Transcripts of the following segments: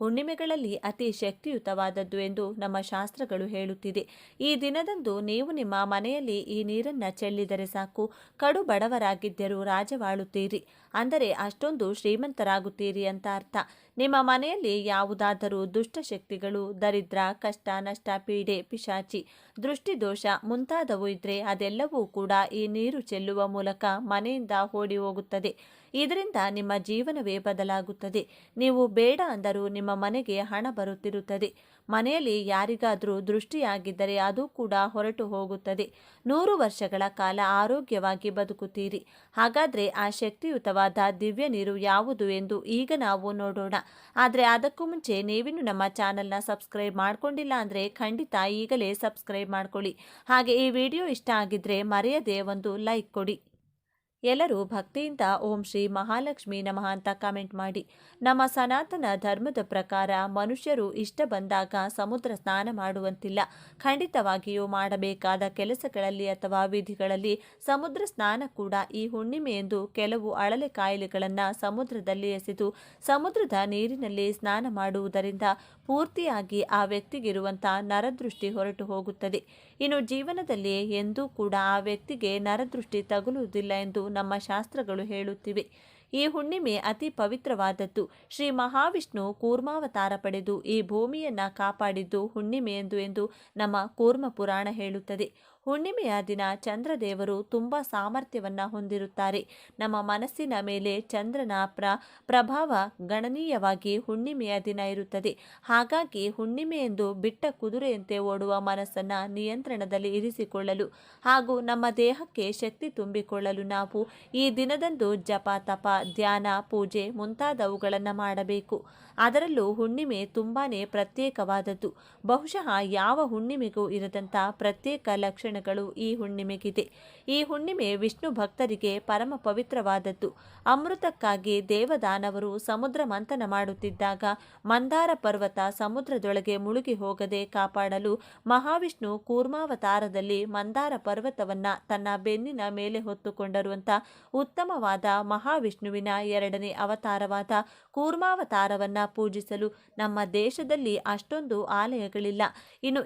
ಹುಣ್ಣಿಮೆಗಳಲ್ಲಿ ಅತಿ ಶಕ್ತಿಯುತವಾದದ್ದು ಎಂದು ನಮ್ಮ ಶಾಸ್ತ್ರಗಳು ಹೇಳುತ್ತಿದೆ. ಈ ದಿನದಂದು ನೀವು ನಿಮ್ಮ ಮನೆಯಲ್ಲಿ ಈ ನೀರನ್ನು ಚೆಲ್ಲಿದರೆ ಸಾಕು, ಕಡು ಬಡವರಾಗಿದ್ದರೂ ರಾಜವಾಳುತ್ತೀರಿ, ಅಂದರೆ ಅಷ್ಟೊಂದು ಶ್ರೀಮಂತರಾಗುತ್ತೀರಿ ಅಂತ ಅರ್ಥ. ನಿಮ್ಮ ಮನೆಯಲ್ಲಿ ಯಾವುದಾದರೂ ದುಷ್ಟಶಕ್ತಿಗಳು, ದರಿದ್ರ, ಕಷ್ಟ, ನಷ್ಟ, ಪೀಡೆ, ಪಿಶಾಚಿ, ದೃಷ್ಟಿದೋಷ ಮುಂತಾದವು ಇದ್ರೆ ಅದೆಲ್ಲವೂ ಕೂಡ ಈ ನೀರು ಚೆಲ್ಲುವ ಮೂಲಕ ಮನೆಯಿಂದ ಓಡಿ ಹೋಗುತ್ತದೆ. ಇದರಿಂದ ನಿಮ್ಮ ಜೀವನವೇ ಬದಲಾಗುತ್ತದೆ. ನೀವು ಬೇಡ ಅಂದರೂ ನಿಮ್ಮ ಮನೆಗೆ ಹಣ ಬರುತ್ತಿರುತ್ತದೆ. ಮನೆಯಲ್ಲಿ ಯಾರಿಗಾದರೂ ದೃಷ್ಟಿಯಾಗಿದ್ದರೆ ಅದು ಕೂಡ ಹೊರಟು ಹೋಗುತ್ತದೆ. 100 ವರ್ಷಗಳ ಕಾಲ ಆರೋಗ್ಯವಾಗಿ ಬದುಕುತ್ತೀರಿ. ಹಾಗಾದರೆ ಆ ಶಕ್ತಿಯುತವಾದ ದಿವ್ಯ ನೀರು ಯಾವುದು ಎಂದು ಈಗ ನಾವು ನೋಡೋಣ. ಆದರೆ ಅದಕ್ಕೂ ಮುಂಚೆ ನೀವಿನ್ನು ನಮ್ಮ ಚಾನಲ್ನ ಸಬ್ಸ್ಕ್ರೈಬ್ ಮಾಡ್ಕೊಂಡಿಲ್ಲ ಅಂದರೆ ಖಂಡಿತ ಈಗಲೇ ಸಬ್ಸ್ಕ್ರೈಬ್ ಮಾಡ್ಕೊಳ್ಳಿ. ಹಾಗೆ ಈ ವಿಡಿಯೋ ಇಷ್ಟ ಆಗಿದ್ರೆ ಮರೆಯದೆ ಒಂದು ಲೈಕ್ ಕೊಡಿ. ಎಲ್ಲರೂ ಭಕ್ತಿಯಿಂದ ಓಂ ಶ್ರೀ ಮಹಾಲಕ್ಷ್ಮಿ ನಮಃ ಅಂತ ಕಮೆಂಟ್ ಮಾಡಿ. ನಮ್ಮ ಸನಾತನ ಧರ್ಮದ ಪ್ರಕಾರ ಮನುಷ್ಯರು ಇಷ್ಟ ಬಂದಾಗ ಸಮುದ್ರ ಸ್ನಾನ ಮಾಡುವಂತಿಲ್ಲ. ಖಂಡಿತವಾಗಿಯೂ ಮಾಡಬೇಕಾದ ಕೆಲಸಗಳಲ್ಲಿ ಅಥವಾ ವಿಧಿಗಳಲ್ಲಿ ಸಮುದ್ರ ಸ್ನಾನ ಕೂಡ ಈ ಹುಣ್ಣಿಮೆ ಎಂದು ಕೆಲವು ಅಳಲೆ ಕಾಯಿಲೆಗಳನ್ನು ಸಮುದ್ರದಲ್ಲಿ ಎಸೆದು ಸಮುದ್ರದ ನೀರಿನಲ್ಲಿ ಸ್ನಾನ ಮಾಡುವುದರಿಂದ ಪೂರ್ತಿಯಾಗಿ ಆ ವ್ಯಕ್ತಿಗಿರುವಂಥ ನರದೃಷ್ಟಿ ಹೊರಟು ಹೋಗುತ್ತದೆ. ಇನ್ನು ಜೀವನದಲ್ಲಿ ಎಂದೂ ಕೂಡ ಆ ವ್ಯಕ್ತಿಗೆ ನರದೃಷ್ಟಿ ತಗುಲುವುದಿಲ್ಲ ಎಂದು ನಮ್ಮ ಶಾಸ್ತ್ರಗಳು ಹೇಳುತ್ತಿವೆ. ಈ ಹುಣ್ಣಿಮೆ ಅತಿ ಪವಿತ್ರವಾದದ್ದು. ಶ್ರೀ ಮಹಾವಿಷ್ಣು ಕೂರ್ಮಾವತಾರ ಪಡೆದು ಈ ಭೂಮಿಯನ್ನ ಕಾಪಾಡಿದ್ದು ಹುಣ್ಣಿಮೆಯೆಂದು ಎಂದು ನಮ್ಮ ಕೂರ್ಮ ಪುರಾಣ ಹೇಳುತ್ತದೆ. ಹುಣ್ಣಿಮೆಯ ದಿನ ಚಂದ್ರದೇವರು ತುಂಬ ಸಾಮರ್ಥ್ಯವನ್ನು ಹೊಂದಿರುತ್ತಾರೆ. ನಮ್ಮ ಮನಸ್ಸಿನ ಮೇಲೆ ಚಂದ್ರನ ಪ್ರಭಾವ ಗಣನೀಯವಾಗಿ ಹುಣ್ಣಿಮೆಯ ದಿನ ಇರುತ್ತದೆ. ಹಾಗಾಗಿ ಹುಣ್ಣಿಮೆಯೆಂದು ಬಿಟ್ಟ ಕುದುರೆಯಂತೆ ಓಡುವ ಮನಸ್ಸನ್ನು ನಿಯಂತ್ರಣದಲ್ಲಿ ಇರಿಸಿಕೊಳ್ಳಲು ಹಾಗೂ ನಮ್ಮ ದೇಹಕ್ಕೆ ಶಕ್ತಿ ತುಂಬಿಕೊಳ್ಳಲು ನಾವು ಈ ದಿನದಂದು ಜಪ, ತಪ, ಧ್ಯಾನ, ಪೂಜೆ ಮುಂತಾದವುಗಳನ್ನು ಮಾಡಬೇಕು. ಅದರಲ್ಲೂ ಹುಣ್ಣಿಮೆ ತುಂಬಾನೇ ಪ್ರತ್ಯೇಕವಾದದ್ದು. ಬಹುಶಃ ಯಾವ ಹುಣ್ಣಿಮೆಗೂ ಇರದಂಥ ಪ್ರತ್ಯೇಕ ಲಕ್ಷಣಗಳು ಈ ಹುಣ್ಣಿಮೆಗಿದೆ. ಈ ಹುಣ್ಣಿಮೆ ವಿಷ್ಣು ಭಕ್ತರಿಗೆ ಪರಮ ಪವಿತ್ರವಾದದ್ದು. ಅಮೃತಕ್ಕಾಗಿ ದೇವದಾನವರು ಸಮುದ್ರ ಮಂಥನ ಮಾಡುತ್ತಿದ್ದಾಗ ಮಂದಾರ ಪರ್ವತ ಸಮುದ್ರದೊಳಗೆ ಮುಳುಗಿ ಹೋಗದೆ ಕಾಪಾಡಲು ಮಹಾವಿಷ್ಣು ಕೂರ್ಮಾವತಾರದಲ್ಲಿ ಮಂದಾರ ಪರ್ವತವನ್ನ ತನ್ನ ಬೆನ್ನಿನ ಮೇಲೆ ಹೊತ್ತುಕೊಂಡರು ಅಂತ ಉತ್ತಮವಾದ ಮಹಾವಿಷ್ಣುವಿನ 2ನೇ ಅವತಾರವಾದ ಕೂರ್ಮಾವತಾರವನ್ನ ಪೂಜಿಸಲು ನಮ್ಮ ದೇಶದಲ್ಲಿ ಅಷ್ಟೊಂದು ಆಲಯಗಳಿಲ್ಲ. ಇನ್ನು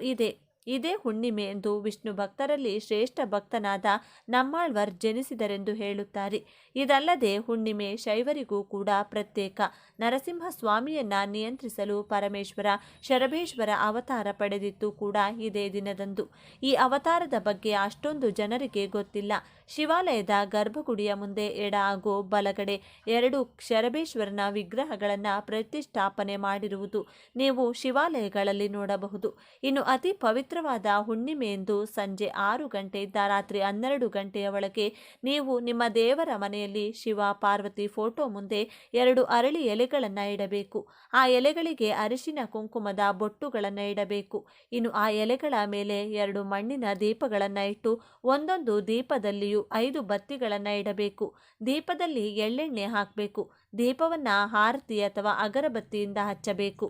ಇದೇ ಹುಣ್ಣಿಮೆ ಎಂದು ವಿಷ್ಣು ಭಕ್ತರಲ್ಲಿ ಶ್ರೇಷ್ಠ ಭಕ್ತನಾದ ನಮ್ಮಾಳ್ವಾರ್ ಜನಿಸಿದರೆಂದು ಹೇಳುತ್ತಾರೆ. ಇದಲ್ಲದೆ ಹುಣ್ಣಿಮೆ ಶೈವರಿಗೂ ಕೂಡ ಪ್ರತ್ಯೇಕ. ನರಸಿಂಹಸ್ವಾಮಿಯನ್ನ ನಿಯಂತ್ರಿಸಲು ಪರಮೇಶ್ವರ ಶರಭೇಶ್ವರ ಅವತಾರ ಪಡೆದಿತ್ತು ಕೂಡ ಇದೇ ದಿನದಂದು. ಈ ಅವತಾರದ ಬಗ್ಗೆ ಅಷ್ಟೊಂದು ಜನರಿಗೆ ಗೊತ್ತಿಲ್ಲ. ಶಿವಾಲಯದ ಗರ್ಭಗುಡಿಯ ಮುಂದೆ ಎಡ ಹಾಗೂ ಬಲಗಡೆ 2 ಶರಭೇಶ್ವರನ ವಿಗ್ರಹಗಳನ್ನು ಪ್ರತಿಷ್ಠಾಪನೆ ಮಾಡಿರುವುದು ನೀವು ಶಿವಾಲಯಗಳಲ್ಲಿ ನೋಡಬಹುದು. ಇನ್ನು ಅತಿ ಪವಿತ್ರವಾದ ಹುಣ್ಣಿಮೆಯೆಂದು ಸಂಜೆ 6 ಗಂಟೆಯಿಂದ ರಾತ್ರಿ 12 ಗಂಟೆಯ ಒಳಗೆ ನೀವು ನಿಮ್ಮ ದೇವರ ಮನೆಯಲ್ಲಿ ಶಿವ ಪಾರ್ವತಿ ಫೋಟೋ ಮುಂದೆ 2 ಅರಳಿ ಎಲೆಗಳನ್ನು ಇಡಬೇಕು. ಆ ಎಲೆಗಳಿಗೆ ಅರಿಶಿನ ಕುಂಕುಮದ ಬೊಟ್ಟುಗಳನ್ನು ಇಡಬೇಕು. ಇನ್ನು ಆ ಎಲೆಗಳ ಮೇಲೆ 2 ಮಣ್ಣಿನ ದೀಪಗಳನ್ನು ಇಟ್ಟು ಒಂದೊಂದು ದೀಪದಲ್ಲಿಯೂ 5 ಬತ್ತಿಗಳನ್ನು ಇಡಬೇಕು. ದೀಪದಲ್ಲಿ ಎಳ್ಳೆಣ್ಣೆ ಹಾಕಬೇಕು. ದೀಪವನ್ನು ಆರತಿ ಅಥವಾ ಅಗರಬತ್ತಿಯಿಂದ ಹಚ್ಚಬೇಕು.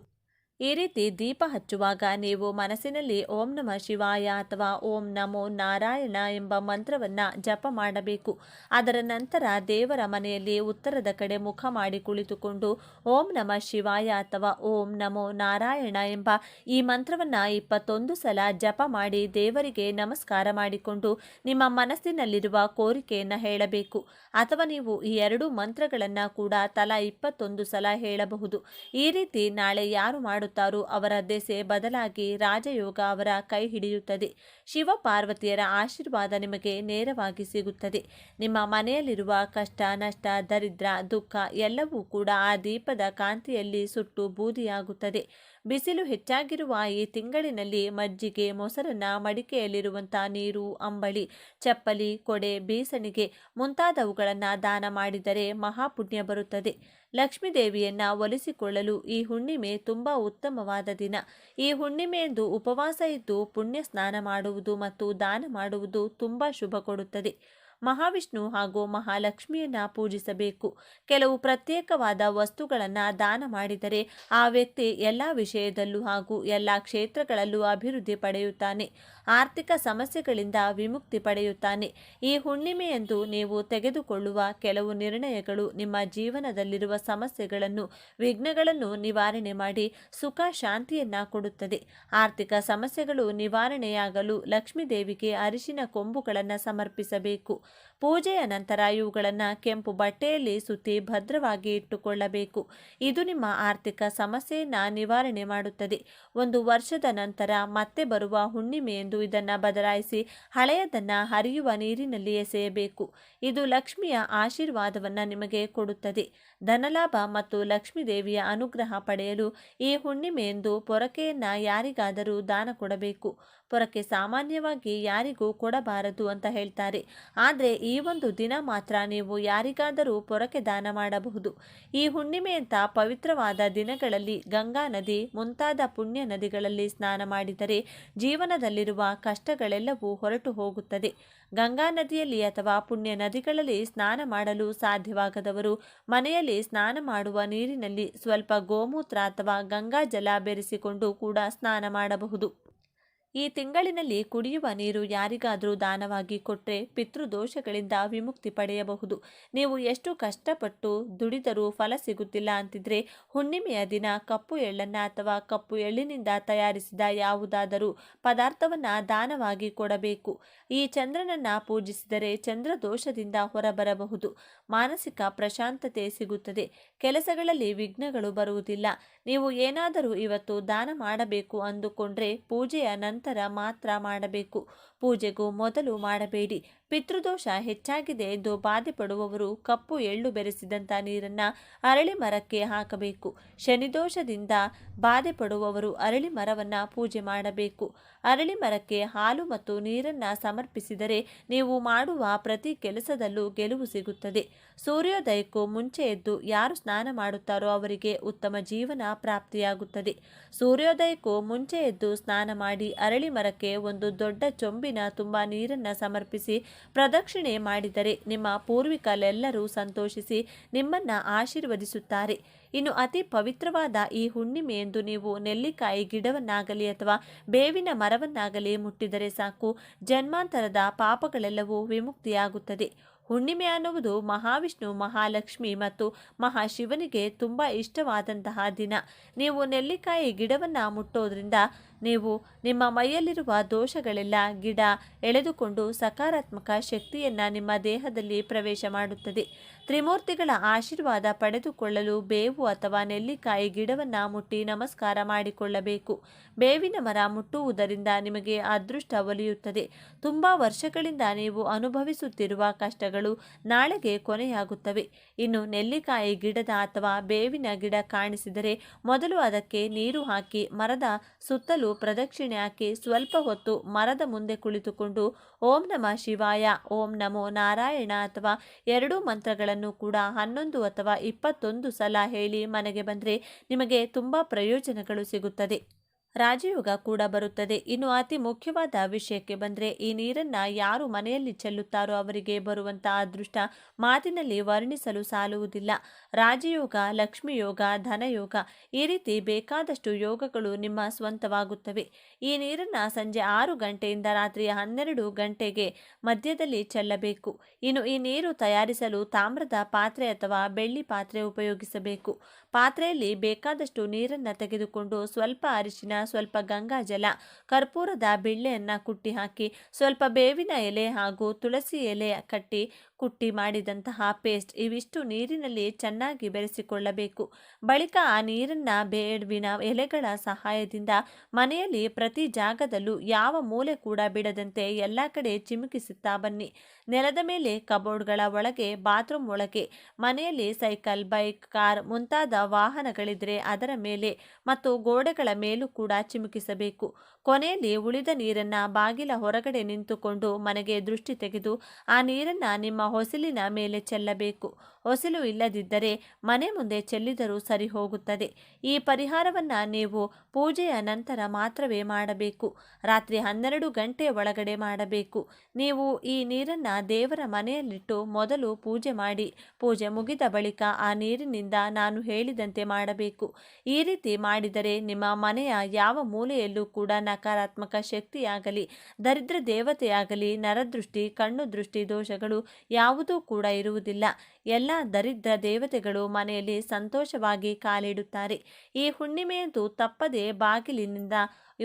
ಈ ರೀತಿ ದೀಪ ಹಚ್ಚುವಾಗ ನೀವು ಮನಸ್ಸಿನಲ್ಲಿ ಓಂ ನಮಃ ಶಿವಾಯ ಅಥವಾ ಓಂ ನಮೋ ನಾರಾಯಣ ಎಂಬ ಮಂತ್ರವನ್ನು ಜಪ ಮಾಡಬೇಕು. ಅದರ ನಂತರ ದೇವರ ಮನೆಯಲ್ಲಿ ಉತ್ತರದ ಕಡೆ ಮುಖ ಮಾಡಿ ಕುಳಿತುಕೊಂಡು ಓಂ ನಮಃ ಶಿವಾಯ ಅಥವಾ ಓಂ ನಮೋ ನಾರಾಯಣ ಎಂಬ ಈ ಮಂತ್ರವನ್ನು 21 ಸಲ ಜಪ ಮಾಡಿ ದೇವರಿಗೆ ನಮಸ್ಕಾರ ಮಾಡಿಕೊಂಡು ನಿಮ್ಮ ಮನಸ್ಸಿನಲ್ಲಿರುವ ಕೋರಿಕೆಯನ್ನು ಹೇಳಬೇಕು. ಅಥವಾ ನೀವು ಈ 2 ಮಂತ್ರಗಳನ್ನು ಕೂಡ ತಲಾ 21 ಸಲ ಹೇಳಬಹುದು. ಈ ರೀತಿ ನಾಳೆ ಯಾರು ಮಾಡುತ್ತಾರೋ ಅವರ ದೆಸೆ ಬದಲಾಗಿ ರಾಜಯೋಗ ಅವರ ಕೈ ಹಿಡಿಯುತ್ತದೆ. ಶಿವ ಪಾರ್ವತಿಯರ ಆಶೀರ್ವಾದ ನಿಮಗೆ ನೇರವಾಗಿ ಸಿಗುತ್ತದೆ. ನಿಮ್ಮ ಮನೆಯಲ್ಲಿರುವ ಕಷ್ಟ, ನಷ್ಟ, ದರಿದ್ರ, ದುಃಖ ಎಲ್ಲವೂ ಕೂಡ ಆ ದೀಪದ ಕಾಂತಿಯಲ್ಲಿ ಸುಟ್ಟು ಬೂದಿಯಾಗುತ್ತದೆ. ಬಿಸಿಲು ಹೆಚ್ಚಾಗಿರುವ ಈ ತಿಂಗಳಿನಲ್ಲಿ ಮಜ್ಜಿಗೆ, ಮೊಸರನ್ನ, ಮಡಿಕೆಯಲ್ಲಿರುವಂಥ ನೀರು, ಅಂಬಳಿ, ಚಪ್ಪಲಿ, ಕೊಡೆ, ಬೀಸಣಿಗೆ ಮುಂತಾದವುಗಳನ್ನು ದಾನ ಮಾಡಿದರೆ ಮಹಾಪುಣ್ಯ ಬರುತ್ತದೆ. ಲಕ್ಷ್ಮೀದೇವಿಯನ್ನ ಒಲಿಸಿಕೊಳ್ಳಲು ಈ ಹುಣ್ಣಿಮೆ ತುಂಬ ಉತ್ತಮವಾದ ದಿನ. ಈ ಹುಣ್ಣಿಮೆಯಂದು ಉಪವಾಸ ಇದ್ದು ಪುಣ್ಯ ಸ್ನಾನ ಮಾಡುವುದು ಮತ್ತು ದಾನ ಮಾಡುವುದು ತುಂಬ ಶುಭ ಕೊಡುತ್ತದೆ. ಮಹಾವಿಷ್ಣು ಹಾಗೂ ಮಹಾಲಕ್ಷ್ಮಿಯನ್ನ ಪೂಜಿಸಬೇಕು. ಕೆಲವು ಪ್ರತ್ಯೇಕವಾದ ವಸ್ತುಗಳನ್ನು ದಾನ ಮಾಡಿದರೆ ಆ ವ್ಯಕ್ತಿ ಎಲ್ಲ ವಿಷಯದಲ್ಲೂ ಹಾಗೂ ಎಲ್ಲ ಕ್ಷೇತ್ರಗಳಲ್ಲೂ ಅಭಿವೃದ್ಧಿ ಪಡೆಯುತ್ತಾನೆ. ಆರ್ಥಿಕ ಸಮಸ್ಯೆಗಳಿಂದ ವಿಮುಕ್ತಿ ಪಡೆಯುತ್ತಾನೆ. ಈ ಹುಣ್ಣಿಮೆಯಂದು ನೀವು ತೆಗೆದುಕೊಳ್ಳುವ ಕೆಲವು ನಿರ್ಣಯಗಳು ನಿಮ್ಮ ಜೀವನದಲ್ಲಿರುವ ಸಮಸ್ಯೆಗಳನ್ನು, ವಿಘ್ನಗಳನ್ನು ನಿವಾರಣೆ ಮಾಡಿ ಸುಖ ಶಾಂತಿಯನ್ನ ಕೊಡುತ್ತದೆ. ಆರ್ಥಿಕ ಸಮಸ್ಯೆಗಳು ನಿವಾರಣೆಯಾಗಲು ಲಕ್ಷ್ಮೀ ದೇವಿಗೆ ಅರಿಶಿನ ಕೊಂಬುಗಳನ್ನು ಸಮರ್ಪಿಸಬೇಕು. ಪೂಜೆಯ ನಂತರ ಇವುಗಳನ್ನು ಕೆಂಪು ಬಟ್ಟೆಯಲ್ಲಿ ಸುತ್ತಿ ಭದ್ರವಾಗಿ ಇಟ್ಟುಕೊಳ್ಳಬೇಕು. ಇದು ನಿಮ್ಮ ಆರ್ಥಿಕ ಸಮಸ್ಯೆಯನ್ನು ನಿವಾರಣೆ ಮಾಡುತ್ತದೆ. ಒಂದು ವರ್ಷದ ನಂತರ ಮತ್ತೆ ಬರುವ ಹುಣ್ಣಿಮೆಯೆಂದು ಇದನ್ನು ಬದಲಾಯಿಸಿ ಹಳೆಯದನ್ನು ಹರಿಯುವ ನೀರಿನಲ್ಲಿ ಎಸೆಯಬೇಕು. ಇದು ಲಕ್ಷ್ಮಿಯ ಆಶೀರ್ವಾದವನ್ನು ನಿಮಗೆ ಕೊಡುತ್ತದೆ. ಧನಲಾಭ ಮತ್ತು ಲಕ್ಷ್ಮೀ ದೇವಿಯ ಅನುಗ್ರಹ ಪಡೆಯಲು ಈ ಹುಣ್ಣಿಮೆಯೆಂದು ಪೊರಕೆಯನ್ನು ಯಾರಿಗಾದರೂ ದಾನ ಕೊಡಬೇಕು. ಪೊರಕೆ ಸಾಮಾನ್ಯವಾಗಿ ಯಾರಿಗೂ ಕೊಡಬಾರದು ಅಂತ ಹೇಳ್ತಾರೆ. ಆದರೆ ಈ ಒಂದು ದಿನ ಮಾತ್ರ ನೀವು ಯಾರಿಗಾದರೂ ಪೊರಕೆ ದಾನ ಮಾಡಬಹುದು. ಈ ಹುಣ್ಣಿಮೆಯಂಥ ಪವಿತ್ರವಾದ ದಿನಗಳಲ್ಲಿ ಗಂಗಾ ನದಿ ಮುಂತಾದ ಪುಣ್ಯ ನದಿಗಳಲ್ಲಿ ಸ್ನಾನ ಮಾಡಿದರೆ ಜೀವನದಲ್ಲಿರುವ ಕಷ್ಟಗಳೆಲ್ಲವೂ ಹೊರಟು ಹೋಗುತ್ತದೆ. ಗಂಗಾ ನದಿಯಲ್ಲಿ ಅಥವಾ ಪುಣ್ಯ ನದಿಗಳಲ್ಲಿ ಸ್ನಾನ ಮಾಡಲು ಸಾಧ್ಯವಾಗದವರು ಮನೆಯಲ್ಲಿ ಸ್ನಾನ ಮಾಡುವ ನೀರಿನಲ್ಲಿ ಸ್ವಲ್ಪ ಗೋಮೂತ್ರ ಅಥವಾ ಗಂಗಾ ಜಲ ಬೆರೆಸಿಕೊಂಡು ಕೂಡ ಸ್ನಾನ ಮಾಡಬಹುದು. ಈ ತಿಂಗಳಿನಲ್ಲಿ ಕುಡಿಯುವ ನೀರು ಯಾರಿಗಾದರೂ ದಾನವಾಗಿ ಕೊಟ್ಟರೆ ಪಿತೃದೋಷಗಳಿಂದ ವಿಮುಕ್ತಿ ಪಡೆಯಬಹುದು. ನೀವು ಎಷ್ಟು ಕಷ್ಟಪಟ್ಟು ದುಡಿದರೂ ಫಲ ಸಿಗುತ್ತಿಲ್ಲ ಅಂತಿದ್ರೆ ಹುಣ್ಣಿಮೆಯ ದಿನ ಕಪ್ಪು ಎಳ್ಳನ್ನು ಅಥವಾ ಕಪ್ಪು ಎಳ್ಳಿನಿಂದ ತಯಾರಿಸಿದ ಯಾವುದಾದರೂ ಪದಾರ್ಥವನ್ನು ದಾನವಾಗಿ ಕೊಡಬೇಕು. ಈ ಚಂದ್ರನನ್ನು ಪೂಜಿಸಿದರೆ ಚಂದ್ರ ದೋಷದಿಂದ ಹೊರಬರಬಹುದು. ಮಾನಸಿಕ ಪ್ರಶಾಂತತೆ ಸಿಗುತ್ತದೆ. ಕೆಲಸಗಳಲ್ಲಿ ವಿಘ್ನಗಳು ಬರುವುದಿಲ್ಲ. ನೀವು ಏನಾದರೂ ಇವತ್ತು ದಾನ ಮಾಡಬೇಕು ಅಂದುಕೊಂಡ್ರೆ ಪೂಜೆಯ ನಂತರ ಮಾತ್ರ ಮಾಡಬೇಕು. ಪೂಜೆಗೂ ಮೊದಲು ಮಾಡಬೇಡಿ. ಪಿತೃದೋಷ ಹೆಚ್ಚಾಗಿದೆ ಎಂದು ಬಾಧೆ ಪಡುವವರು ಕಪ್ಪು ಎಳ್ಳು ಬೆರೆಸಿದಂಥ ನೀರನ್ನು ಅರಳಿ ಮರಕ್ಕೆ ಹಾಕಬೇಕು. ಶನಿದೋಷದಿಂದ ಬಾಧೆ ಪಡುವವರು ಅರಳಿ ಮರವನ್ನು ಪೂಜೆ ಮಾಡಬೇಕು. ಅರಳಿ ಮರಕ್ಕೆ ಹಾಲು ಮತ್ತು ನೀರನ್ನು ಸಮರ್ಪಿಸಿದರೆ ನೀವು ಮಾಡುವ ಪ್ರತಿ ಕೆಲಸದಲ್ಲೂ ಗೆಲುವು ಸಿಗುತ್ತದೆ. ಸೂರ್ಯೋದಯಕ್ಕೂ ಮುಂಚೆ ಎದ್ದು ಯಾರು ಸ್ನಾನ ಮಾಡುತ್ತಾರೋ ಅವರಿಗೆ ಉತ್ತಮ ಜೀವನ ಪ್ರಾಪ್ತಿಯಾಗುತ್ತದೆ. ಸೂರ್ಯೋದಯಕ್ಕೂ ಮುಂಚೆ ಎದ್ದು ಸ್ನಾನ ಮಾಡಿ ಅರಳಿ ಮರಕ್ಕೆ ಒಂದು ದೊಡ್ಡ ಚೊಂಬಿನ ತುಂಬ ನೀರನ್ನು ಸಮರ್ಪಿಸಿ ಪ್ರದಕ್ಷಿಣೆ ಮಾಡಿದರೆ ನಿಮ್ಮ ಪೂರ್ವಿಕರೆಲ್ಲರೂ ಸಂತೋಷಿಸಿ ನಿಮ್ಮನ್ನು ಆಶೀರ್ವದಿಸುತ್ತಾರೆ. ಇನ್ನು ಅತಿ ಪವಿತ್ರವಾದ ಈ ಹುಣ್ಣಿಮೆಯೆಂದು ನೀವು ನೆಲ್ಲಿಕಾಯಿ ಗಿಡವನ್ನಾಗಲಿ ಅಥವಾ ಬೇವಿನ ಮರವನ್ನಾಗಲಿ ಮುಟ್ಟಿದರೆ ಸಾಕು, ಜನ್ಮಾಂತರದ ಪಾಪಗಳೆಲ್ಲವೂ ವಿಮುಕ್ತಿಯಾಗುತ್ತದೆ. ಹುಣ್ಣಿಮೆ ಅನ್ನುವುದು ಮಹಾವಿಷ್ಣು, ಮಹಾಲಕ್ಷ್ಮಿ ಮತ್ತು ಮಹಾಶಿವನಿಗೆ ತುಂಬ ಇಷ್ಟವಾದಂತಹ ದಿನ. ನೀವು ನೆಲ್ಲಿಕಾಯಿ ಗಿಡವನ್ನು ಮುಟ್ಟೋದ್ರಿಂದ ನೀವು ನಿಮ್ಮ ಮೈಯಲ್ಲಿರುವ ದೋಷಗಳೆಲ್ಲ ಗಿಡ ಎಳೆದುಕೊಂಡು ಸಕಾರಾತ್ಮಕ ಶಕ್ತಿಯನ್ನು ನಿಮ್ಮ ದೇಹದಲ್ಲಿ ಪ್ರವೇಶ ಮಾಡುತ್ತದೆ. ತ್ರಿಮೂರ್ತಿಗಳ ಆಶೀರ್ವಾದ ಪಡೆದುಕೊಳ್ಳಲು ಬೇವು ಅಥವಾ ನೆಲ್ಲಿಕಾಯಿ ಗಿಡವನ್ನು ಮುಟ್ಟಿ ನಮಸ್ಕಾರ ಮಾಡಿಕೊಳ್ಳಬೇಕು. ಬೇವಿನ ಮರ ಮುಟ್ಟುವುದರಿಂದ ನಿಮಗೆ ಅದೃಷ್ಟ ಒಲಿಯುತ್ತದೆ. ತುಂಬ ವರ್ಷಗಳಿಂದ ನೀವು ಅನುಭವಿಸುತ್ತಿರುವ ಕಷ್ಟಗಳು ನಾಳೆಗೆ ಕೊನೆಯಾಗುತ್ತವೆ. ಇನ್ನು ನೆಲ್ಲಿಕಾಯಿ ಗಿಡದ ಅಥವಾ ಬೇವಿನ ಗಿಡ ಕಾಣಿಸಿದರೆ ಮೊದಲು ಅದಕ್ಕೆ ನೀರು ಹಾಕಿ ಮರದ ಸುತ್ತಲೂ ಪ್ರದಕ್ಷಿಣೆ ಹಾಕಿ ಸ್ವಲ್ಪ ಹೊತ್ತು ಮರದ ಮುಂದೆ ಕುಳಿತುಕೊಂಡು ಓಂ ನಮಃ ಶಿವಾಯ, ಓಂ ನಮೋ ನಾರಾಯಣ ಅಥವಾ ಎರಡೂ ಮಂತ್ರಗಳನ್ನು ಕೂಡ 11 ಅಥವಾ 21 ಸಲ ಹೇಳಿ ಮನೆಗೆ ಬಂದರೆ ನಿಮಗೆ ತುಂಬ ಪ್ರಯೋಜನಗಳು ಸಿಗುತ್ತದೆ. ರಾಜಯೋಗ ಕೂಡ ಬರುತ್ತದೆ. ಇನ್ನು ಅತಿ ಮುಖ್ಯವಾದ ವಿಷಯಕ್ಕೆ ಬಂದರೆ ಈ ನೀರನ್ನು ಯಾರು ಮನೆಯಲ್ಲಿ ಚೆಲ್ಲುತ್ತಾರೋ ಅವರಿಗೆ ಬರುವಂಥ ಅದೃಷ್ಟ ಮಾತಿನಲ್ಲಿ ವರ್ಣಿಸಲು ಸಾಲುವುದಿಲ್ಲ. ರಾಜಯೋಗ, ಲಕ್ಷ್ಮಿ ಯೋಗ, ಧನಯೋಗ ಈ ರೀತಿ ಬೇಕಾದಷ್ಟು ಯೋಗಗಳು ನಿಮ್ಮ ಸ್ವಂತವಾಗುತ್ತವೆ. ಈ ನೀರನ್ನು ಸಂಜೆ 6 ಗಂಟೆಯಿಂದ ರಾತ್ರಿ 12 ಗಂಟೆಗೆ ಮಧ್ಯದಲ್ಲಿ ಚೆಲ್ಲಬೇಕು. ಇನ್ನು ಈ ನೀರು ತಯಾರಿಸಲು ತಾಮ್ರದ ಪಾತ್ರೆ ಅಥವಾ ಬೆಳ್ಳಿ ಪಾತ್ರೆ ಉಪಯೋಗಿಸಬೇಕು. ಪಾತ್ರೆಯಲ್ಲಿ ಬೇಕಾದಷ್ಟು ನೀರನ್ನು ತೆಗೆದುಕೊಂಡು ಸ್ವಲ್ಪ ಅರಿಶಿನ, ಸ್ವಲ್ಪ ಗಂಗಾ ಜಲ, ಕರ್ಪೂರದ ಬಿಳ್ಳೆಯನ್ನು ಕುಟ್ಟಿ ಹಾಕಿ ಸ್ವಲ್ಪ ಬೇವಿನ ಎಲೆ ಹಾಗೂ ತುಳಸಿ ಎಲೆ ಕುಟ್ಟಿ ಮಾಡಿದಂತಹ ಪೇಸ್ಟ್ ಇವಿಷ್ಟು ನೀರಿನಲ್ಲಿ ಚೆನ್ನಾಗಿ ಬೆರೆಸಿಕೊಳ್ಳಬೇಕು. ಬಳಿಕ ಆ ನೀರನ್ನು ಬೇವಿನ ಎಲೆಗಳ ಸಹಾಯದಿಂದ ಮನೆಯಲ್ಲಿ ಪ್ರತಿ ಜಾಗದಲ್ಲೂ ಯಾವ ಮೂಲೆ ಕೂಡ ಬಿಡದಂತೆ ಎಲ್ಲ ಕಡೆ ಚಿಮುಕಿಸುತ್ತಾ ಬನ್ನಿ. ನೆಲದ ಮೇಲೆ, ಕಬೋರ್ಡ್ಗಳ ಒಳಗೆ, ಬಾತ್ರೂಮ್ ಒಳಗೆ, ಮನೆಯಲ್ಲಿ ಸೈಕಲ್, ಬೈಕ್, ಕಾರ್ ಮುಂತಾದ ವಾಹನಗಳಿದ್ರೆ ಅದರ ಮೇಲೆ ಮತ್ತು ಗೋಡೆಗಳ ಮೇಲೂ ಕೂಡ ಚಿಮುಕಿಸಬೇಕು. ಕೊನೆಯಲ್ಲಿ ಉಳಿದ ನೀರನ್ನು ಬಾಗಿಲ ಹೊರಗಡೆ ನಿಂತುಕೊಂಡು ಮನೆಗೆ ದೃಷ್ಟಿ ತೆಗೆದು ಆ ನೀರನ್ನು ನಿಮ್ಮ ಹೊಸಲಿನ ಮೇಲೆ ಚೆಲ್ಲಬೇಕು. ಹೊಸಲು ಇಲ್ಲದಿದ್ದರೆ ಮನೆ ಮುಂದೆ ಚೆಲ್ಲಿದರೂ ಸರಿ ಹೋಗುತ್ತದೆ. ಈ ಪರಿಹಾರವನ್ನು ನೀವು ಪೂಜೆಯ ನಂತರ ಮಾತ್ರವೇ ಮಾಡಬೇಕು. ರಾತ್ರಿ 12 ಗಂಟೆ ಒಳಗಡೆ ಮಾಡಬೇಕು. ನೀವು ಈ ನೀರನ್ನು ದೇವರ ಮನೆಯಲ್ಲಿಟ್ಟು ಮೊದಲು ಪೂಜೆ ಮಾಡಿ, ಪೂಜೆ ಮುಗಿದ ಬಳಿಕ ಆ ನೀರಿನಿಂದ ನಾನು ಹೇಳಿದಂತೆ ಮಾಡಬೇಕು. ಈ ರೀತಿ ಮಾಡಿದರೆ ನಿಮ್ಮ ಮನೆಯ ಯಾವ ಮೂಲೆಯಲ್ಲೂ ಕೂಡ ನಕಾರಾತ್ಮಕ ಶಕ್ತಿಯಾಗಲಿ, ದರಿದ್ರ ದೇವತೆಯಾಗಲಿ, ನರದೃಷ್ಟಿ, ಕಣ್ಣು ದೃಷ್ಟಿ ದೋಷಗಳು ಯಾವುದೂ ಕೂಡ ಇರುವುದಿಲ್ಲ. ಎಲ್ಲ ದರಿದ್ರ ದೇವತೆಗಳು ಮನೆಯಲ್ಲಿ ಸಂತೋಷವಾಗಿ ಕಾಲಿಡುತ್ತಾರೆ. ಈ ಹುಣ್ಣಿಮೆಯಂದು ತಪ್ಪದೆ ಬಾಗಿಲಿನಿಂದ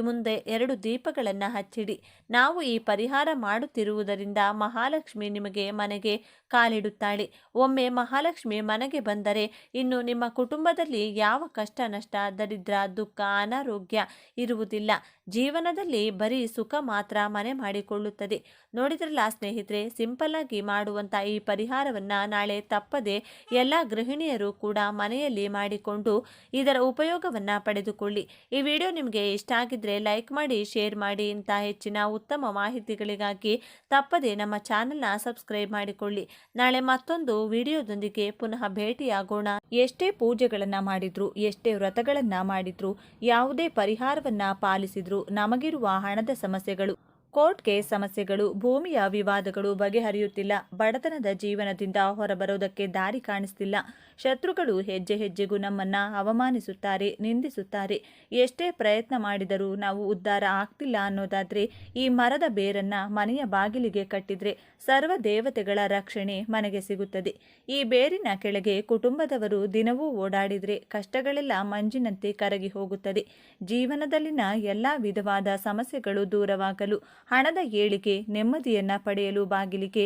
ಮುಂದೆ 2 ದೀಪಗಳನ್ನು ಹಚ್ಚಿಡಿ. ನಾವು ಈ ಪರಿಹಾರ ಮಾಡುತ್ತಿರುವುದರಿಂದ ಮಹಾಲಕ್ಷ್ಮಿ ನಿಮಗೆ ಮನೆಗೆ ಕಾಲಿಡುತ್ತಾಳೆ. ಒಮ್ಮೆ ಮಹಾಲಕ್ಷ್ಮಿ ಮನೆಗೆ ಬಂದರೆ ಇನ್ನು ನಿಮ್ಮ ಕುಟುಂಬದಲ್ಲಿ ಯಾವ ಕಷ್ಟ ನಷ್ಟ, ದರಿದ್ರ, ದುಃಖ, ಅನಾರೋಗ್ಯ ಇರುವುದಿಲ್ಲ. ಜೀವನದಲ್ಲಿ ಬರೀ ಸುಖ ಮಾತ್ರ ಮನೆ ಮಾಡಿಕೊಳ್ಳುತ್ತದೆ. ನೋಡಿದ್ರಲ್ಲ ಸ್ನೇಹಿತರೆ, ಸಿಂಪಲ್ ಆಗಿ ಮಾಡುವಂಥ ಈ ಪರಿಹಾರವನ್ನು ನಾಳೆ ತಪ್ಪದೆ ಎಲ್ಲ ಗೃಹಿಣಿಯರು ಕೂಡ ಮನೆಯಲ್ಲಿ ಮಾಡಿಕೊಂಡು ಇದರ ಉಪಯೋಗವನ್ನು ಪಡೆದುಕೊಳ್ಳಿ. ಈ ವಿಡಿಯೋ ನಿಮಗೆ ಇಷ್ಟ ಆಗಿದ್ರೆ ಲೈಕ್ ಮಾಡಿ, ಶೇರ್ ಮಾಡಿ. ಇಂಥ ಹೆಚ್ಚಿನ ಉತ್ತಮ ಮಾಹಿತಿಗಳಿಗಾಗಿ ತಪ್ಪದೆ ನಮ್ಮ ಚಾನೆಲ್ನ ಸಬ್ಸ್ಕ್ರೈಬ್ ಮಾಡಿಕೊಳ್ಳಿ. ನಾಳೆ ಮತ್ತೊಂದು ವಿಡಿಯೋದೊಂದಿಗೆ ಪುನಃ ಭೇಟಿಯಾಗೋಣ. ಎಷ್ಟೇ ಪೂಜೆಗಳನ್ನು ಮಾಡಿದ್ರು, ಎಷ್ಟೇ ವ್ರತಗಳನ್ನು ಮಾಡಿದ್ರು, ಯಾವುದೇ ಪರಿಹಾರವನ್ನು ಪಾಲಿಸಿದ್ರು, ನಮಗಿರುವ ಹಣದ ಸಮಸ್ಯೆಗಳು, ಕೋರ್ಟ್ ಕೇಸ್ ಸಮಸ್ಯೆಗಳು, ಭೂಮಿಯ ವಿವಾದಗಳು ಬಗೆಹರಿಯುತ್ತಿಲ್ಲ. ಬಡತನದ ಜೀವನದಿಂದ ಹೊರಬರೋದಕ್ಕೆ ದಾರಿ ಕಾಣಿಸ್ತಿಲ್ಲ. ಶತ್ರುಗಳು ಹೆಜ್ಜೆ ಹೆಜ್ಜೆಗೂ ನಮ್ಮನ್ನು ಅವಮಾನಿಸುತ್ತಾರೆ, ನಿಂದಿಸುತ್ತಾರೆ. ಎಷ್ಟೇ ಪ್ರಯತ್ನ ಮಾಡಿದರೂ ನಾವು ಉದ್ಧಾರ ಆಗ್ತಿಲ್ಲ ಅನ್ನೋದಾದರೆ ಈ ಮರದ ಬೇರನ್ನು ಮನೆಯ ಬಾಗಿಲಿಗೆ ಕಟ್ಟಿದರೆ ಸರ್ವ ದೇವತೆಗಳ ರಕ್ಷಣೆ ಮನೆಗೆ ಸಿಗುತ್ತದೆ. ಈ ಬೇರಿನ ಕೆಳಗೆ ಕುಟುಂಬದವರು ದಿನವೂ ಓಡಾಡಿದರೆ ಕಷ್ಟಗಳೆಲ್ಲ ಮಂಜಿನಂತೆ ಕರಗಿ ಹೋಗುತ್ತದೆ. ಜೀವನದಲ್ಲಿನ ಎಲ್ಲ ವಿಧವಾದ ಸಮಸ್ಯೆಗಳು ದೂರವಾಗಲು, ಹಣದ ಏಳಿಗೆ, ನೆಮ್ಮದಿಯನ್ನು ಪಡೆಯಲು ಬಾಗಿಲಿಗೆ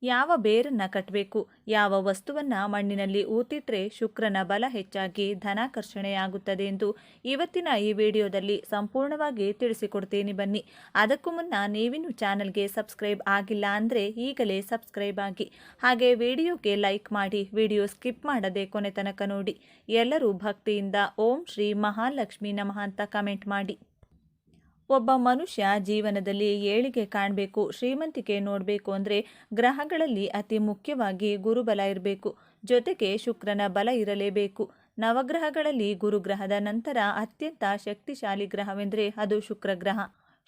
ಯಾವ ಬೇರನ್ನು ಕಟ್ಟಬೇಕು, ಯಾವ ವಸ್ತುವನ್ನು ಮಣ್ಣಿನಲ್ಲಿ ಊತಿಟ್ರೆ ಶುಕ್ರನ ಬಲ ಹೆಚ್ಚಾಗಿ ಧನಾಕರ್ಷಣೆಯಾಗುತ್ತದೆ ಎಂದು ಇವತ್ತಿನ ಈ ವಿಡಿಯೋದಲ್ಲಿ ಸಂಪೂರ್ಣವಾಗಿ ತಿಳಿಸಿಕೊಡ್ತೀನಿ. ಬನ್ನಿ. ಅದಕ್ಕೂ ಮುನ್ನ ನೀವಿನ್ನು ಚಾನಲ್ಗೆ ಸಬ್ಸ್ಕ್ರೈಬ್ ಆಗಿಲ್ಲ ಅಂದರೆ ಈಗಲೇ ಸಬ್ಸ್ಕ್ರೈಬ್ ಆಗಿ, ಹಾಗೆ ವಿಡಿಯೋಗೆ ಲೈಕ್ ಮಾಡಿ, ವಿಡಿಯೋ ಸ್ಕಿಪ್ ಮಾಡದೆ ಕೊನೆ ತನಕ ನೋಡಿ. ಎಲ್ಲರೂ ಭಕ್ತಿಯಿಂದ ಓಂ ಶ್ರೀ ಮಹಾಲಕ್ಷ್ಮಿ ನಮಃ ಅಂತ ಕಮೆಂಟ್ ಮಾಡಿ. ಒಬ್ಬ ಮನುಷ್ಯ ಜೀವನದಲ್ಲಿ ಏಳಿಗೆ ಕಾಣಬೇಕು, ಶ್ರೀಮಂತಿಕೆ ನೋಡಬೇಕು ಅಂದರೆ ಗ್ರಹಗಳಲ್ಲಿ ಅತಿ ಮುಖ್ಯವಾಗಿ ಗುರುಬಲ ಇರಬೇಕು. ಜೊತೆಗೆ ಶುಕ್ರನ ಬಲ ಇರಲೇಬೇಕು. ನವಗ್ರಹಗಳಲ್ಲಿ ಗುರುಗ್ರಹದ ನಂತರ ಅತ್ಯಂತ ಶಕ್ತಿಶಾಲಿ ಗ್ರಹವೆಂದರೆ ಅದು ಶುಕ್ರಗ್ರಹ.